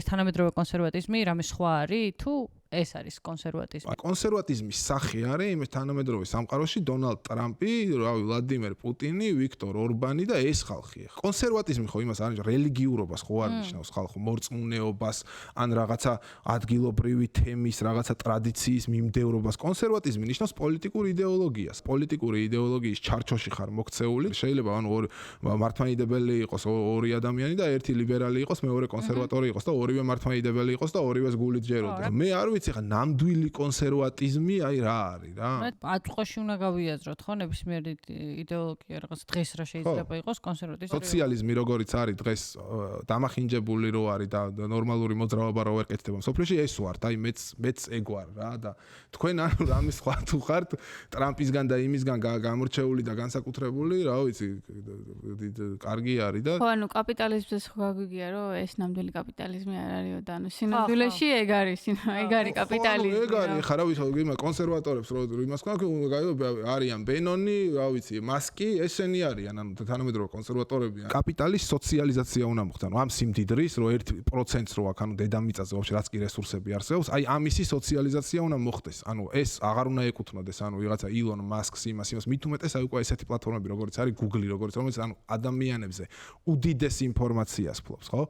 ეს თანამედროვე კონსერვატიზმი რამე სხვა არის თუ ეს არის კონსერვატიზმი? კონსერვატიზმის სახე არის იმ თანამედროვე სამყაროში დონალდ ტრამპი, ვლადიმერ პუტინი, ვიქტორ ორბანი და ეს ხალხი. კონსერვატიზმი ხო იმას არის რელიგიურობას ხო არ ნიშნავს ხალხო, მორწმუნეობას, ან რაღაცა ადგილობრივი თემის, რაღაცა ტრადიციის მიმდევრობას. კონსერვატიზმი ნიშნავს პოლიტიკურ იდეოლოგიას. პოლიტიკური იდეოლოგიის ჩარჩოში ხარ მოქცეული. შეიძლება ორი მართლმადიდებელი იყოს ორი ადამიანი და ერთი ლიბერალი იყოს, მეორე კონსერვატორი იყოს და ორივე მართლმადიდებელი იყოს და ორივეს გულით ჯეროდეს. მე არ ვიცი ხა ნამდვილი კონსერვატიზმი აი რა არის რა. აწყვაში უნდა გავიაზროთ ხო ნებისმიერი იდეოლოგია რაღაც დღეს რა შეიძლება იყოს კონსერვატიზმი. სოციალიზმი როგორიც არის დღეს დამახინჯებული რო არის და ნორმალური მოძრაობა რო ვერ კეთდება სოფლიოში ეს ვართ აი მეც ეგ ვარ რა და თქვენ ანუ რამე სხვა თუ ხართ ტრამპისგან და იმისგან გამორჩეული და განსაკუთრებული რა ვიცი კარგი არის და ხო ანუ კაპიტალიზმზე ხო გაგვიგია რომ ეს ნამდვილი კაპიტალიზმი არ არისო და ანუ სინამდვილეში ეგ არის ეგ არის კაპიტალიზმი. ეგ არის ხა რა ვიცი კონსერვატორებს რო იმას არიან ბენონი რა ვიცი მასკი ესენი არიან ანუ თანამედროვე კონსერვატორები კაპიტალის სოციალიზაცია უნდა მოხდეს ანუ ამ სიმდიდრის რო 1%-ს რო აქ ანუ დედამიწაზე ვაფშე რაც კი რესურსები არსებობს აი ამისი სოციალიზაცია უნდა მოხდეს ანუ ეს აღარ უნდა ეკუთვნოდეს ანუ ვიღაცა ილონ მასკს იმას მით უმეტეს აი უკვე ესეთი პლატფორმები როგორც არის Google-ი როგორც რომელიც ანუ ადამიანებზე უდიდეს ინფორმაციას ფლობს ხო